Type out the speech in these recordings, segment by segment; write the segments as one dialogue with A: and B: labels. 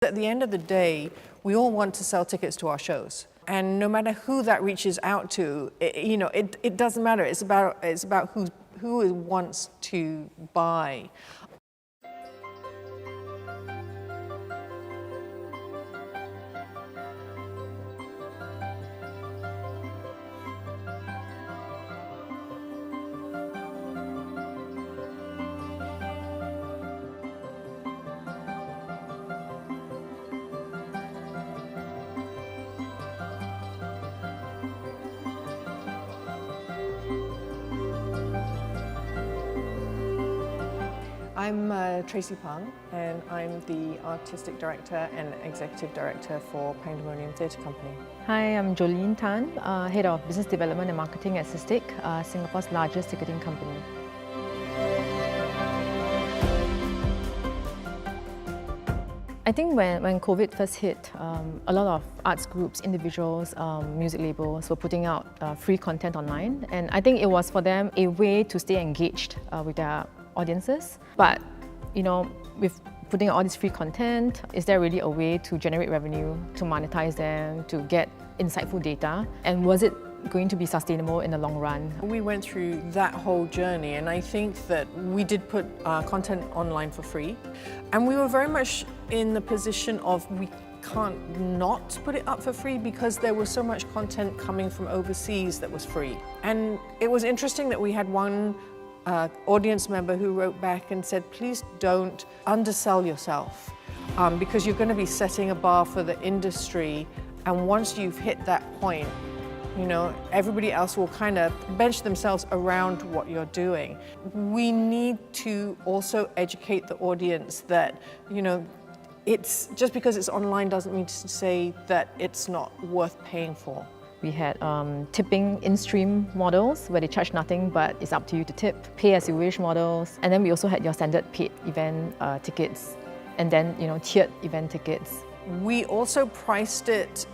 A: At the end of the day, we all want to sell tickets to our shows. And no matter who that reaches out to, it doesn't matter. It's about who wants to buy. I'm Tracie and I'm the Artistic Director and Executive Director for Pangdemonium Theatre Company.
B: Hi, I'm Jolene Tan, Head of Business Development and Marketing at SISTIC, Singapore's largest ticketing company. I think when COVID first hit, a lot of arts groups, individuals, music labels were putting out free content online, and I think it was for them a way to stay engaged with their audiences. But with putting out all this free content, is there really a way to generate revenue, to monetize them, to get insightful data? And was it going to be sustainable in the long run?
A: We went through that whole journey, and I think that we did put content online for free. And we were very much in the position of we can't not put it up for free because there was so much content coming from overseas that was free. And it was interesting that we had one audience member who wrote back and said, please don't undersell yourself because you're going to be setting a bar for the industry, and once you've hit that point, everybody else will kind of bench themselves around what you're doing. We need to also educate the audience that, it's just because it's online doesn't mean to say that it's not worth paying for.
B: We had tipping in-stream models where they charge nothing but it's up to you to tip, pay as you wish models. And then we also had your standard paid event tickets, and then tiered event tickets.
A: We also priced it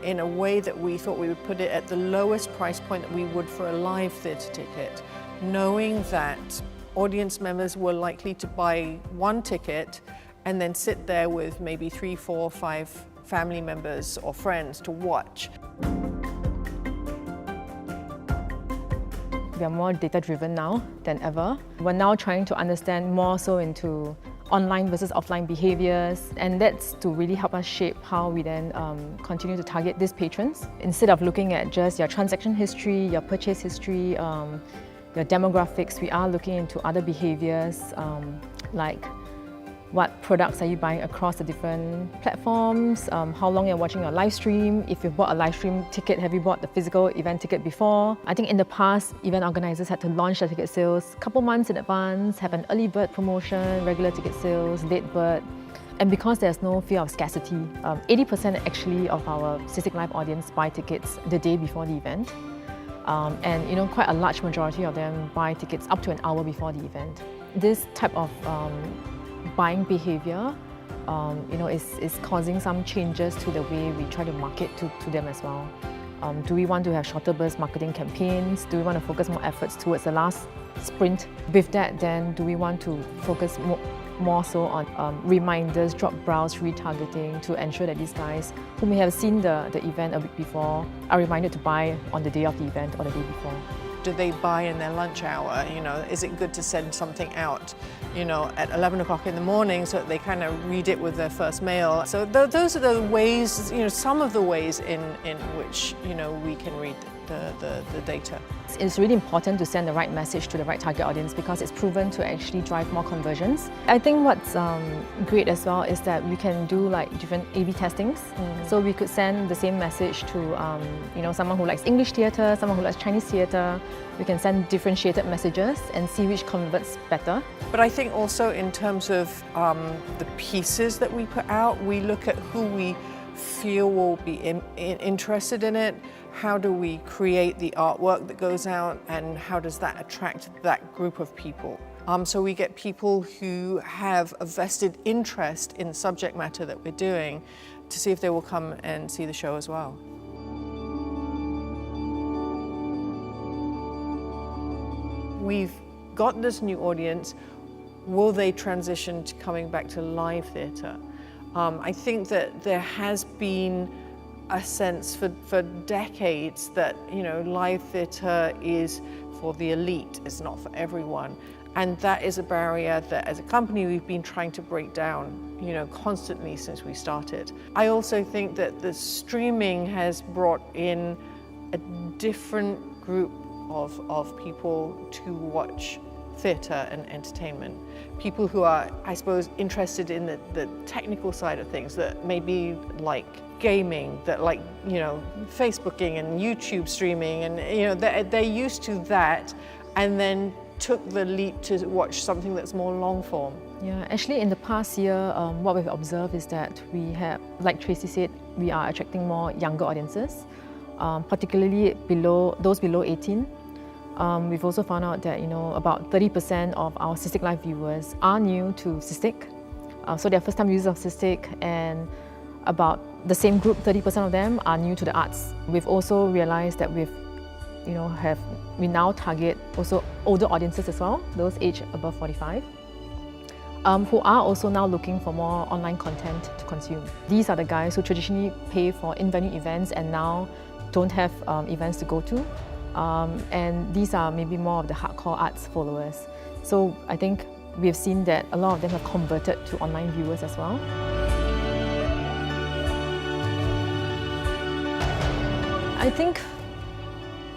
A: in a way that we thought we would put it at the lowest price point that we would for a live theatre ticket, knowing that audience members were likely to buy one ticket and then sit there with maybe 3, 4, 5 family members or friends to watch.
B: We are more data-driven now than ever. We're now trying to understand more so into online versus offline behaviors, and that's to really help us shape how we then continue to target these patrons. Instead of looking at just your transaction history, your purchase history, your demographics, we are looking into other behaviors like what products are you buying across the different platforms, how long you're watching your live stream. If you've bought a live stream ticket, have you bought the physical event ticket before? I think in the past, event organizers had to launch their ticket sales a couple months in advance, have an early bird promotion, regular ticket sales, late bird. And because there's no fear of scarcity, 80% actually of our SISTIC Live audience buy tickets the day before the event. And quite a large majority of them buy tickets up to an hour before the event. This type of buying behavior is causing some changes to the way we try to market to them as well. Do we want to have shorter burst marketing campaigns? Do we want to focus more efforts towards the last sprint? With that, then do we want to focus more so on reminders, drop browse, retargeting to ensure that these guys who may have seen the event a week before are reminded to buy on the day of the event or the day before?
A: Do they buy in their lunch hour? Is it good to send something out, at 11 o'clock in the morning so that they kind of read it with their first mail? So those are the ways, some of the ways in which, we can read the data.
B: It's really important to send the right message to the right target audience because it's proven to actually drive more conversions. I think what's great as well is that we can do different A/B testings. So we could send the same message to someone who likes English theatre, someone who likes Chinese theatre. We can send differentiated messages and see which converts better.
A: But I think also in terms of the pieces that we put out, we look at who we feel will be interested in it. How do we create the artwork that goes out, and how does that attract that group of people? So we get people who have a vested interest in the subject matter that we're doing to see if they will come and see the show as well. We've got this new audience. Will they transition to coming back to live theatre? I think that there has been a sense for decades that, you know, live theatre is for the elite, it's not for everyone. And that is a barrier that as a company we've been trying to break down, you know, constantly since we started. I also think that the streaming has brought in a different group of people to watch theatre and entertainment. People who are, I suppose, interested in the technical side of things, that maybe like gaming, that like, you know, Facebooking and YouTube streaming, and, you know, they're used to that, and then took the leap to watch something that's more long form.
B: Yeah, actually in the past year, what we've observed is that we have, like Tracie said, we are attracting more younger audiences, particularly those below 18. We've also found out that, you know, about 30% of our SISTIC Live viewers are new to SISTIC. So they're first time users of SISTIC, and about the same group, 30% of them are new to the arts. We've also realized that we now target also older audiences as well, those aged above 45, who are also now looking for more online content to consume. These are the guys who traditionally pay for in-venue events and now don't have events to go to. And these are maybe more of the hardcore arts followers. So I think we've seen that a lot of them have converted to online viewers as well. I think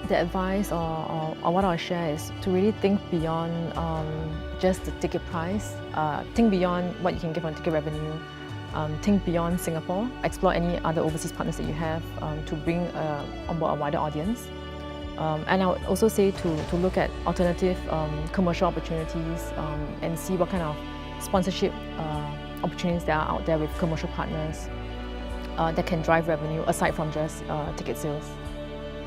B: the advice or what I'll share is to really think beyond just the ticket price, think beyond what you can get from ticket revenue, think beyond Singapore, explore any other overseas partners that you have to bring on board a wider audience. And I would also say to look at alternative commercial opportunities and see what kind of sponsorship opportunities there are out there with commercial partners that can drive revenue aside from just ticket sales.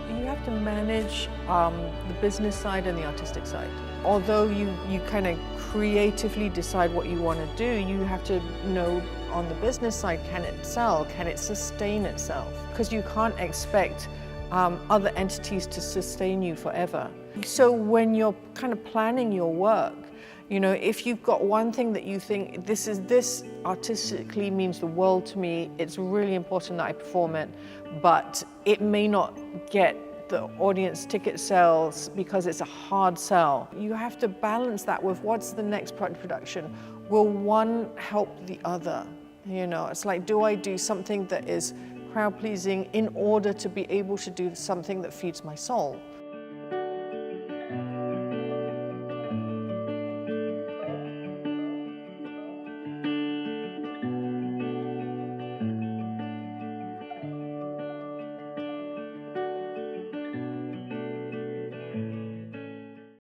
A: You have to manage the business side and the artistic side. Although you kind of creatively decide what you want to do, you have to know on the business side, can it sell? Can it sustain itself? Because you can't expect other entities to sustain you forever. So when you're kind of planning your work, you know, if you've got one thing that you think this artistically means the world to me, it's really important that I perform it, but it may not get the audience ticket sales because it's a hard sell. You have to balance that with what's the next production. Will one help the other? You know, it's like, do I do something that is crowd pleasing in order to be able to do something that feeds my soul?